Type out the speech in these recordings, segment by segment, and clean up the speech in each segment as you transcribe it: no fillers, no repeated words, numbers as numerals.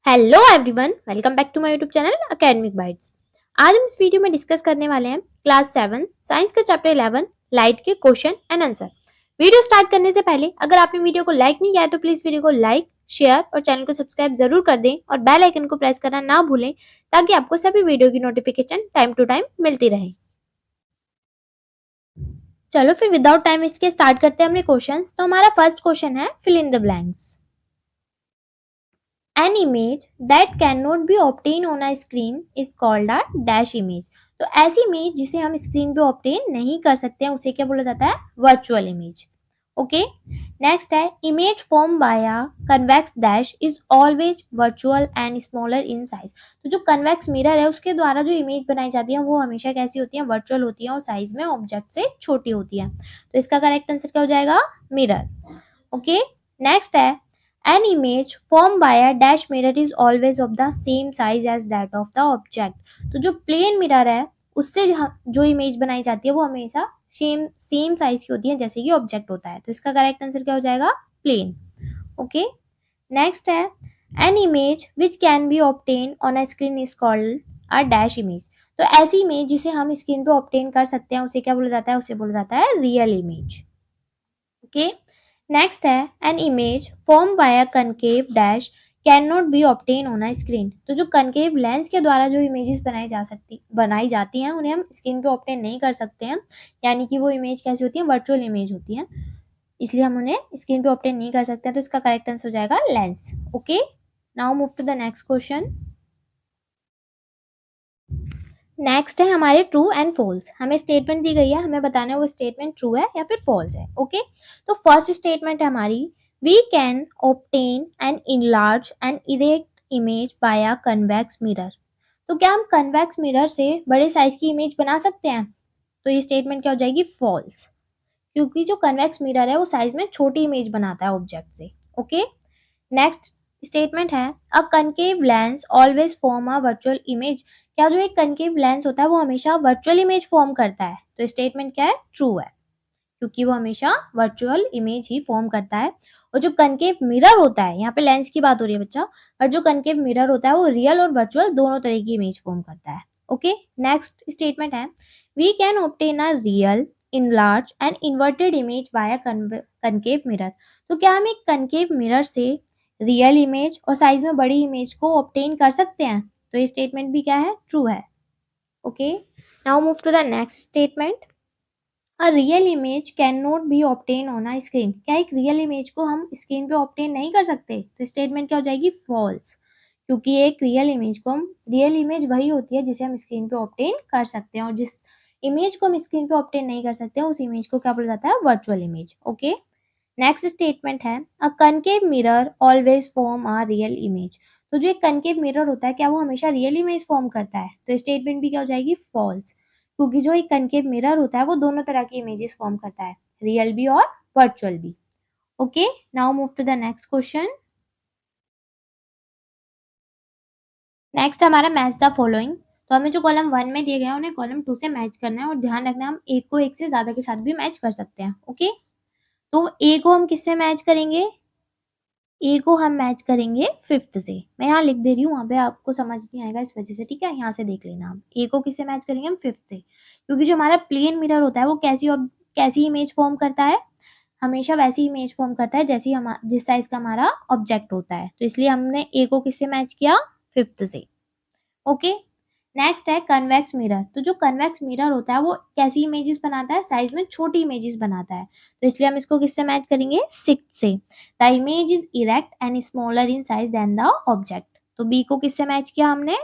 Hello everyone, welcome back to my YouTube channel Academic Bytes. आज हम इस video में डिस्कस करने वाले हैं क्लास 7 साइंस का चैप्टर 11 लाइट के question and answer. Video start करने से पहले अगर आपने वीडियो को लाइक नहीं किया है तो प्लीज वीडियो को लाइक, शेयर और चैनल को सब्सक्राइब जरूर कर दें और बेल आइकन को प्रेस करना ना भूलें ताकि आपको सभी वीडियो की नोटिफिकेशन टाइम टू टाइम मिलती रहे। चलो फिर विदाउट टाइम वेस्ट के स्टार्ट करते हैं अपने क्वेश्चंस। तो हमारा फर्स्ट क्वेश्चन है fill in the blanks. An image that cannot be obtained on a screen is called a dash image। तो ऐसी इमेज जिसे हम स्क्रीन पे ऑब्टेन नहीं कर सकते हैं उसे क्या बोला जाता है? Virtual image. ओके, नेक्स्ट है image form by a convex dash is always virtual and smaller in size. तो जो कन्वेक्स मिरर है उसके द्वारा जो इमेज बनाई जाती है वो हमेशा कैसी होती है? वर्चुअल होती है और साइज में ऑब्जेक्ट से छोटी होती है। तो इसका करेक्ट आंसर क्या हो जाएगा? मिरर। ओके, नेक्स्ट है an image formed by a dash mirror is always of the same size as that of the object। तो जो प्लेन मिरर है उससे जो इमेज बनाई जाती है वो हमेशा सेम साइज की होती है जैसे कि ऑब्जेक्ट होता है। तो इसका करेक्ट आंसर क्या हो जाएगा? प्लेन। ओके, नेक्स्ट है an image which can be obtain on a screen is called a dash image. तो ऐसी इमेज जिसे हम स्क्रीन पे ऑब्टेन कर सकते हैं उसे क्या बोला जाता है? उसे बोला जाता है रियल इमेज। ओके, नेक्स्ट है an image form by a concave dash can not be obtain on a screen. तो जो कनकेव लेंस के द्वारा जो इमेजेस बनाई जाती हैं उन्हें हम स्क्रीन पे ऑब्टेन नहीं कर सकते हैं, यानी कि वो इमेज कैसी होती है? वर्चुअल इमेज होती है, इसलिए हम उन्हें स्क्रीन पे ऑब्टेन नहीं कर सकते हैं। तो इसका करेक्ट आंसर हो जाएगा lens. Okay, now move to the next question. Next है हमारे ट्रू एंड फॉल्स। हमें स्टेटमेंट दी गई है, हमें बताना है वो स्टेटमेंट ट्रू है या फिर फॉल्स है। ओके, तो फर्स्ट स्टेटमेंट है हमारी we can obtain an enlarge and erect image by a convex mirror. तो क्या हम कन्वेक्स मिरर से बड़े साइज की इमेज बना सकते हैं? तो ये स्टेटमेंट क्या हो जाएगी? फॉल्स, क्योंकि जो कन्वेक्स मिरर है वो साइज में छोटी इमेज बनाता है ऑब्जेक्ट से। ओके, नेक्स्ट स्टेटमेंट है a concave lens always form a virtual image. क्या जो एक कनकेव लेंस होता है वो हमेशा वर्चुअल इमेज फॉर्म करता है? तो स्टेटमेंट क्या है? ट्रू है, क्योंकि वो हमेशा वर्चुअल इमेज ही फॉर्म करता है। और जो कनकेव मिरर होता है, यहाँ पे लेंस की बात हो रही है बच्चा, और जो कनकेव मिरर होता है वो रियल और वर्चुअल दोनों तरह की इमेज फॉर्म करता है। ओके, नेक्स्ट स्टेटमेंट है we can obtain a real enlarge and inverted image by concave mirror. तो क्या हम एक कनकेव मिरर से रियल इमेज और साइज में बड़ी इमेज को ऑब्टेन कर सकते हैं? तो ये स्टेटमेंट भी क्या है? ट्रू है। Okay, now move to the next statement. A real image can not be obtain on a screen. क्या एक रियल इमेज को हम स्क्रीन पे ऑब्टेन नहीं कर सकते? तो स्टेटमेंट क्या हो जाएगी? फॉल्स, क्योंकि एक रियल इमेज को हम रियल इमेज वही होती है जिसे हम स्क्रीन पे ऑब्टेन कर सकते हैं, और जिस इमेज को हम स्क्रीन पे ऑब्टेन नहीं कर सकते हैं उस इमेज को क्या बोला जाता है? Virtual image. Okay, next statement है a concave mirror always form a real image. तो जो एक कनकेव मिरर होता है क्या वो हमेशा रियल इमेज फॉर्म करता है? तो स्टेटमेंट भी क्या हो जाएगी? फॉल्स, क्योंकि जो एक कनकेव मिरर होता है वो दोनों तरह की इमेजेस फॉर्म करता है, रियल भी और वर्चुअल भी। Okay, now move to the next question. Next हमारा मैच द फॉलोइंग। तो हमें जो कॉलम 1 में दिए गए हैं उन्हें कॉलम 2 से मैच करना है, और ध्यान रखना हम एक को एक से ज्यादा के साथ भी मैच कर सकते हैं। ओके, तो ए को हम किससे मैच करेंगे? ए को हम मैच करेंगे फिफ्थ से। मैं यहाँ लिख दे रही हूँ, वहाँ पे आपको समझ नहीं आएगा इस वजह से, ठीक है? यहाँ से देख लेना आप। ए को किससे मैच करेंगे? हम फिफ्थ से, क्योंकि जो हमारा प्लेन मिरर होता है वो कैसी इमेज फॉर्म करता है? हमेशा वैसी इमेज फॉर्म करता है जैसी हम जिस साइज का हमारा ऑब्जेक्ट होता है। तो इसलिए हमने ए को किससे मैच किया? फिफ्थ से। ओके, नेक्स्ट है कन्वेक्स मिरर। तो जो कन्वेक्स मिरर होता है वो कैसी इमेजेस बनाता है? साइज में छोटी इमेजेस बनाता है, तो इसलिए हम इसको किससे मैच करेंगे? सिक्स से। The image is erect and smaller in size than the object. तो बी को किससे मैच किया हमने?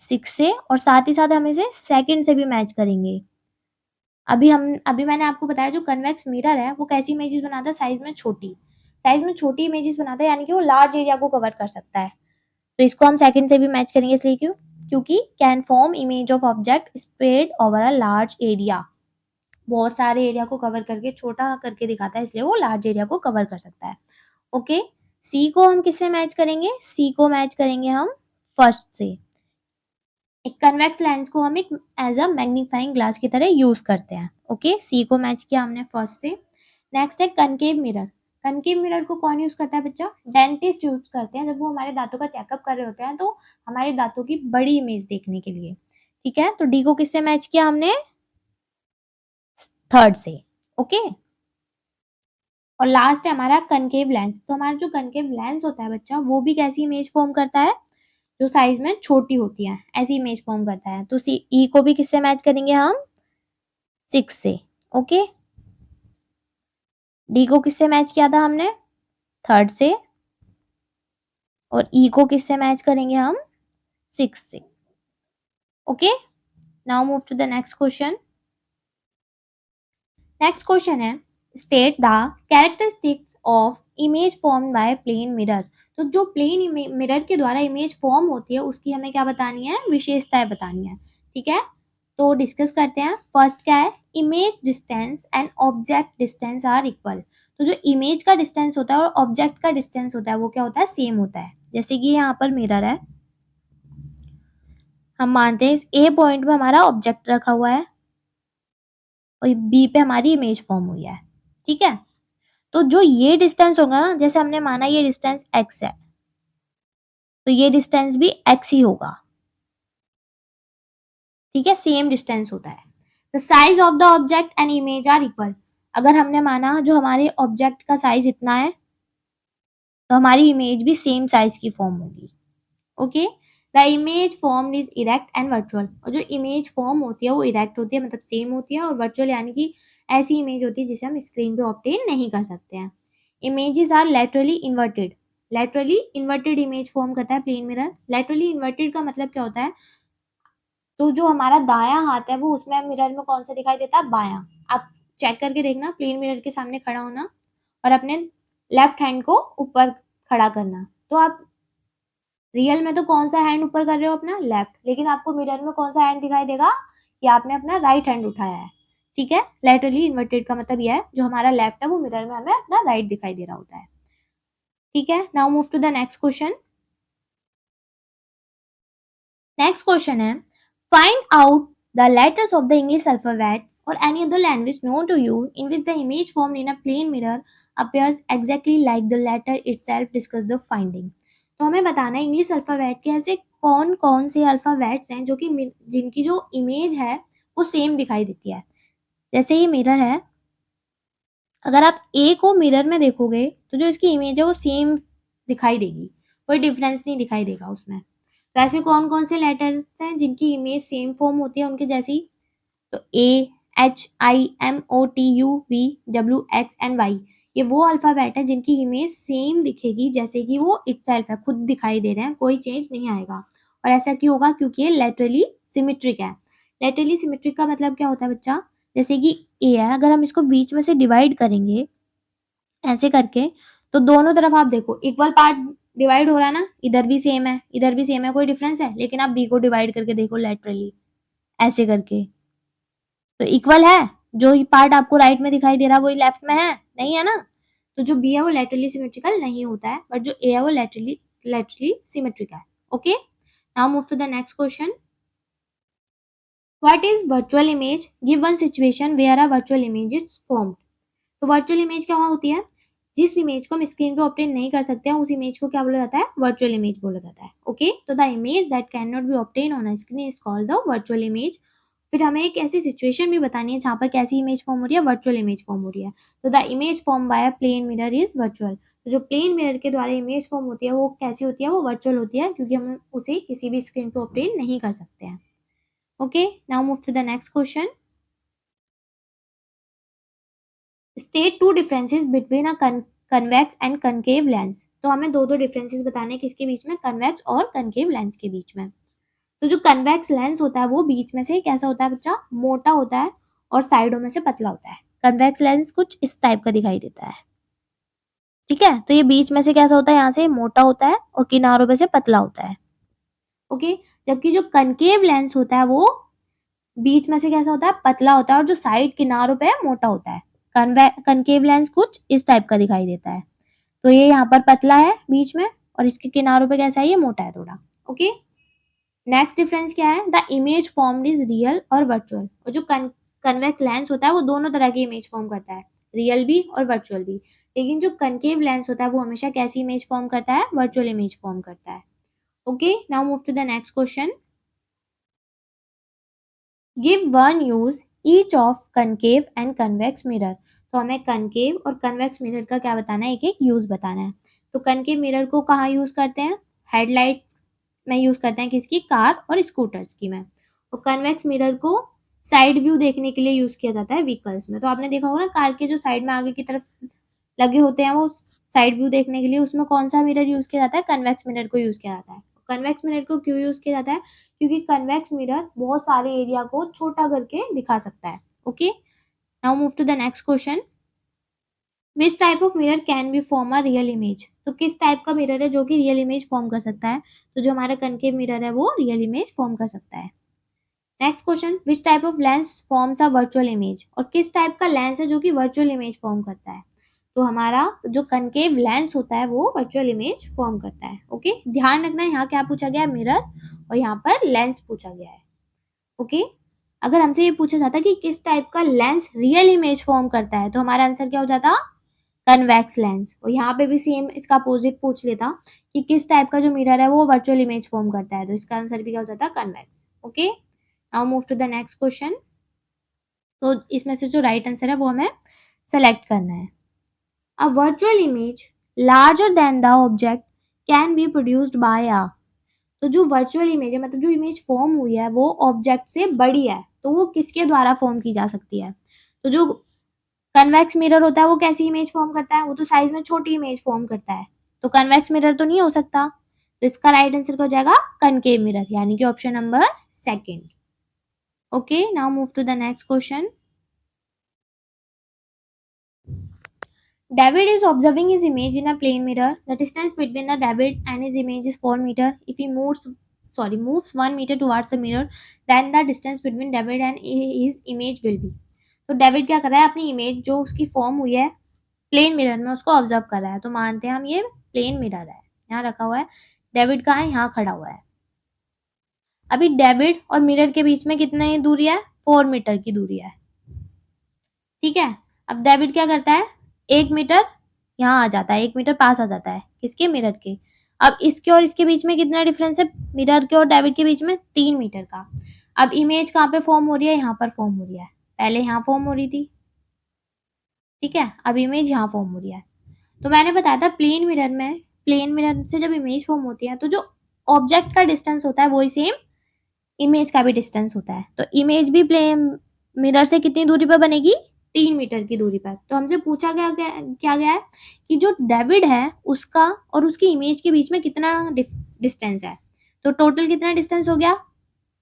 सिक्स से, और साथ ही साथ हम इसे सेकंड से भी मैच करेंगे। अभी मैंने आपको बताया जो कन्वेक्स मिरर है वो कैसी इमेजेस बनाता है? साइज में छोटी इमेजेस बनाता है, यानी कि वो लार्ज एरिया को कवर कर सकता है। तो इसको हम सेकंड से भी मैच करेंगे, इसलिए क्योंकि can form image of object spread over a large area, बहुत सारे एरिया को कवर करके छोटा करके दिखाता है, इसलिए वो लार्ज एरिया को कवर कर सकता है। ओके, सी को हम किससे मैच करेंगे? सी को मैच करेंगे हम फर्स्ट से। एक कन्वेक्स लेंस को हम एक एज अ मैग्नीफाइंग ग्लास की तरह यूज करते हैं। ओके, सी को मैच किया हमने फर्स्ट से। नेक्स्ट है कनकेव मिरर। कनकेव मिरर को कौन यूज करता है बच्चा? डेंटिस्ट यूज करते हैं जब वो हमारे दांतों का चेकअप कर रहे होते हैं, तो हमारे दांतों की बड़ी इमेज देखने के लिए। ठीक है, तो डी को किससे मैच किया हमने? थर्ड से। ओके, और लास्ट है हमारा कनकेव लेंस। तो हमारा जो कनकेव लेंस होता है बच्चा, वो भी कैसी इमेज फॉर्म करता है? जो साइज में छोटी होती है, ऐसी इमेज फॉर्म करता है। तो सी ई को भी किससे मैच करेंगे हम? 6 से। ओके, डी को किससे मैच किया था हमने? थर्ड से। और ई को किससे मैच करेंगे हम? 6 से। Okay, now move to the next question. Next question है, state the characteristics of image form by plane mirror. तो जो प्लेन मिरर के द्वारा इमेज फॉर्म होती है, उसकी हमें क्या बतानी है? विशेषताएं बतानी है। ठीक है, तो डिस्कस करते हैं। फर्स्ट क्या है? Image distance and object distance are equal. तो जो इमेज का डिस्टेंस होता है और ऑब्जेक्ट का डिस्टेंस होता है, वो क्या होता है? सेम होता है। जैसे कि यहाँ पर मिरर है, हम मानते हैं इस ए पॉइंट में हमारा ऑब्जेक्ट रखा हुआ है और बी पे हमारी इमेज फॉर्म हुई है। ठीक है, तो जो ये डिस्टेंस होगा ना, जैसे हमने माना ये डिस्टेंस x है, तो ये डिस्टेंस भी x ही होगा। ठीक है, सेम डिस्टेंस होता है। The size of the object and image are equal. अगर हमने माना जो हमारे ऑब्जेक्ट का साइज इतना है, तो हमारी इमेज भी सेम साइज की फॉर्म होगी। Okay, the image form is erect and virtual. और जो इमेज फॉर्म होती है वो इरेक्ट होती है, मतलब सेम होती है, और वर्चुअल यानी कि ऐसी इमेज होती है जिसे हम स्क्रीन पे ऑब्टेन नहीं कर सकते हैं। Images are laterally inverted. Laterally inverted image form करता है प्लेन मिरर। लेटरली इन्वर्टेड का मतलब क्या होता है? तो जो हमारा दायां हाथ है, वो उसमें मिरर में कौन सा दिखाई देता है? बायां। आप चेक करके देखना, प्लेन मिरर के सामने खड़ा होना और अपने लेफ्ट हैंड को ऊपर खड़ा करना, तो आप रियल में तो कौन सा हैंड ऊपर कर रहे हो? अपना लेफ्ट, लेकिन आपको मिरर में कौन सा हैंड दिखाई देगा? कि आपने अपना राइट हैंड उठाया है। ठीक है, लेटरली इन्वर्टेड का मतलब यह है, जो हमारा लेफ्ट है वो मिरर में हमें अपना राइट दिखाई दे रहा होता है। ठीक है, now move to the next question. Next question है, find out the letters of the English alphabet or any other language known to you in which the image formed in a plane mirror appears exactly like the letter itself. Discuss the finding. तो हमें बताना है English alphabet के ऐसे कौन कौन से alphabets हैं जो कि जिनकी जो इमेज है वो सेम दिखाई देती है। जैसे ये मिरर है, अगर आप ए को मिरर में देखोगे तो जो इसकी इमेज है वो सेम दिखाई देगी, कोई डिफरेंस नहीं दिखाई देगा उसमें। तो ऐसे कौन कौन से लेटर्स हैं जिनकी इमेज सेम फॉर्म होती है उनके जैसी? तो A, H, I, M, O, T, U, V, W, X and Y, ये वो अल्फाबेट है जिनकी इमेज सेम दिखेगी, जैसे कि वो इटसेल्फ है, खुद दिखाई दे रहे हैं, कोई चेंज नहीं आएगा। और ऐसा क्यों होगा? क्योंकि ये लेटरली सिमेट्रिक है। लेटरली सिमेट्रिक का मतलब क्या होता है बच्चा? जैसे कि ए है, अगर हम इसको बीच में से डिवाइड करेंगे ऐसे करके, तो दोनों तरफ आप देखो इक्वल पार्ट डिवाइड हो रहा है ना, इधर भी सेम है, इधर भी सेम है, कोई डिफरेंस है? लेकिन आप बी को डिवाइड करके देखो लेटरली ऐसे करके, तो इक्वल है। जो पार्ट आपको राइट में दिखाई दे रहा है वही लेफ्ट में है, नहीं है ना? तो जो बी है वो लेटरली सिमेट्रिकल नहीं होता है, बट जो ए है वो लेटरली सिमेट्रिक है। Okay, now move to the next question. What is virtual image? Give one situation where a virtual image is formed. तो वर्चुअल इमेज क्या होती है? जिस इमेज को हम स्क्रीन पे ऑब्टेन नहीं कर सकते हैं, उस इमेज को क्या बोला जाता है? वर्चुअल इमेज बोला जाता है। ओके, तो the image that can not be obtain on a screen is called the virtual image. फिर हमें एक ऐसी सिचुएशन भी बतानी है जहां पर कैसी इमेज फॉर्म हो रही है? वर्चुअल इमेज फॉर्म हो रही है। तो the image form by a plane mirror is virtual. तो जो प्लेन मिरर के द्वारा इमेज फॉर्म होती है वो कैसी होती है? वो वर्चुअल होती है, क्योंकि हम उसे किसी भी स्क्रीन पे ऑब्टेन नहीं कर सकते हैं। Okay, now move to the next question. State two differences between a convex and concave lens. तो हमें दो दो डिफरेंसेस बताने हैं, किसके बीच में? कन्वेक्स और कनकेव लेंस के बीच में। तो जो कन्वेक्स लेंस होता है वो बीच में से कैसा होता है बच्चा? मोटा होता है और साइडों में से पतला होता है। कन्वेक्स लेंस कुछ इस टाइप का दिखाई देता है। ठीक है, तो ये बीच में से कैसा होता है? यहाँ से मोटा होता है और किनारों पे से पतला होता है। ओके, जबकि जो कनकेव लेंस होता है वो बीच में से कैसा होता है? पतला होता है और जो साइड किनारों पे है मोटा होता है। कनकेव लेंस कुछ इस टाइप का दिखाई देता है। तो ये यहाँ पर पतला है बीच में और इसके किनारों पे कैसा है? ये मोटा है थोड़ा। ओके, नेक्स्ट डिफरेंस क्या है? The image formed is real और वर्चुअल। और जो कन्वेक्स लेंस होता है वो दोनों तरह की इमेज फॉर्म करता है, रियल भी और वर्चुअल भी। लेकिन जो कनकेव लेंस होता है वो हमेशा कैसी इमेज फॉर्म करता है, वर्चुअल इमेज फॉर्म करता है। Okay, now move to the next question. Give one use each of concave and convex mirror. तो हमें कनकेव और कन्वेक्स मिरर का क्या बताना है, एक एक यूज बताना है। तो कनकेव मिरर को कहाँ यूज करते हैं, हेडलाइट में यूज करते हैं, किसकी, कार और स्कूटर्स की में। और कन्वेक्स मिरर को साइड व्यू देखने के लिए यूज किया जाता है व्हीकल्स में। तो आपने देखा होगा ना, कार के जो साइड में आगे की तरफ लगे होते हैं वो साइड व्यू देखने के लिए, उसमें कौन सा मिरर यूज किया जाता है, कन्वेक्स मिरर को यूज किया जाता है। कन्वेक्स मिरर को क्यों यूज किया जाता है, क्योंकि कन्वेक्स मिरर बहुत सारे एरिया को छोटा करके दिखा सकता है। Okay, now move to the next question. Which type of mirror can be form a real image. तो किस टाइप का मिरर है जो कि रियल इमेज फॉर्म कर सकता है। तो जो हमारा कनकेव मिरर है वो रियल इमेज फॉर्म कर सकता है। Next question, which type of lens forms a virtual image. और किस टाइप का लेंस है जो कि वर्चुअल इमेज फॉर्म करता है। तो हमारा जो कनकेव लेंस होता है वो वर्चुअल इमेज फॉर्म करता है। ओके, ध्यान रखना यहाँ क्या पूछा गया है, मिरर, और यहाँ पर लेंस पूछा गया है। ओके, अगर हमसे ये पूछा जाता कि किस टाइप का लेंस रियल इमेज फॉर्म करता है तो हमारा आंसर क्या हो जाता, कन्वेक्स लेंस। और यहाँ पे भी सेम इसका अपोजिट पूछ लेता कि किस टाइप का जो मिरर है वो वर्चुअल इमेज फॉर्म करता है, तो इसका आंसर भी क्या हो जाता, convex. Okay, now move to the next question. तो इसमें से जो राइट आंसर है वो हमें सेलेक्ट करना है। A virtual image larger than the object can be produced by a. तो जो वर्चुअल इमेज है, मतलब जो इमेज फॉर्म हुई है वो ऑब्जेक्ट से बड़ी है, तो वो किसके द्वारा फॉर्म की जा सकती है। तो जो कन्वेक्स मिरर होता है वो कैसी इमेज फॉर्म करता है, वो तो साइज में छोटी इमेज फॉर्म करता है, तो कन्वेक्स मिरर तो नहीं हो सकता। तो इसका राइट आंसर क्या हो जाएगा, कनकेव मिरर, यानी कि option number second. Okay, now move to the next question. David is observing his image in a plane mirror. The distance between the David and his image is 4 meter. If he moves 1 meter towards the mirror, then the distance between David and his image will be. तो David क्या कर रहा है, अपनी image जो उसकी form हुई है प्लेन मिरर में उसको ऑब्जर्व कर रहा है। तो मानते हैं हम ये प्लेन मिरर है, यहाँ रखा हुआ है, डेविड कहाँ है, यहाँ खड़ा हुआ है। अभी डेविड और मिरर के बीच में कितनी दूरी है, 4 मीटर की दूरी है। ठीक है, अब डेविड क्या करता है, 1 मीटर यहाँ आ जाता है, 1 मीटर पास आ जाता है किसके, मिरर के। अब इसके और इसके बीच में कितना डिफरेंस है, मिरर के और डेविड के बीच में 3 मीटर का। अब इमेज कहाँ पे फॉर्म हो रही है, यहाँ पर फॉर्म हो रही है, पहले यहाँ फॉर्म हो रही थी। ठीक है, अब इमेज यहाँ फॉर्म हो रही है। तो मैंने बताया था प्लेन मिरर से जब इमेज फॉर्म होती है तो जो ऑब्जेक्ट का डिस्टेंस होता है वही सेम इमेज का भी डिस्टेंस होता है। तो इमेज भी प्लेन मिरर से कितनी दूरी पर बनेगी, 3 मीटर की दूरी पर। तो हमसे पूछा क्या गया है कि जो डेविड है उसका और उसकी इमेज के बीच में कितना डिस्टेंस है। तो टोटल कितना डिस्टेंस हो गया,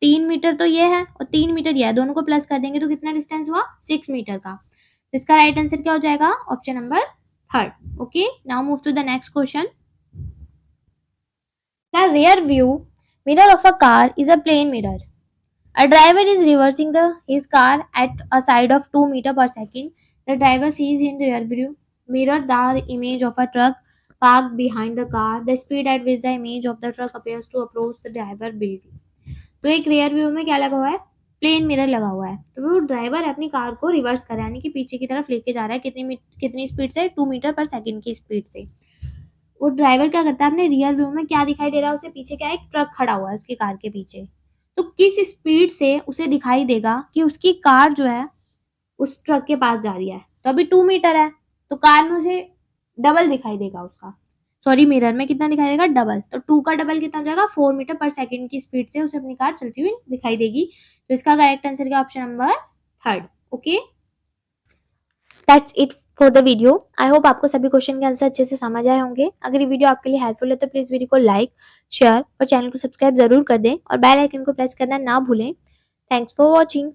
3 मीटर तो ये है और 3 मीटर ये है, दोनों को प्लस कर देंगे तो कितना डिस्टेंस हुआ, 6 मीटर का। तो इसका राइट आंसर क्या हो जाएगा, option number third. Okay, now move to the next question. The rear view mirror of a car is a plane mirror. A driver is reversing his car at a side of 2 meter per second. The driver sees in rear view mirror the image of a truck parked behind the car. The speed at which the image of the truck appears to approach the driver will be. तो एक rear view में क्या लगा हुआ है, plane mirror लगा हुआ है। तो वो ड्राइवर अपनी कार को रिवर्स कर रहा है, यानी कि पीछे की तरफ लेके जा रहा है, कितनी स्पीड से, 2 मीटर पर सेकंड की स्पीड से। वो ड्राइवर क्या करता है, अपने रियर व्यू में क्या दिखाई दे रहा है उसे, पीछे क्या है, एक ट्रक खड़ा हुआ है उसकी कार के पीछे। तो किस स्पीड से उसे दिखाई देगा कि उसकी कार जो है उस ट्रक के पास जा रही है। तो अभी 2 मीटर है तो कार में उसे डबल दिखाई देगा उसका, सॉरी मिरर में कितना दिखाई देगा, डबल। तो 2 का डबल कितना हो जाएगा, 4 मीटर पर सेकंड की स्पीड से उसे अपनी कार चलती हुई दिखाई देगी। तो इसका करेक्ट आंसर क्या, option number third. Okay, that's it for the video. I hope आपको सभी क्वेश्चन के आंसर अच्छे से समझ आए होंगे। अगर ये वीडियो आपके लिए हेल्पफुल है तो प्लीज वीडियो को लाइक, शेयर और चैनल को सब्सक्राइब जरूर कर दें और बेल आइकन को प्रेस करना ना भूलें। Thanks for watching.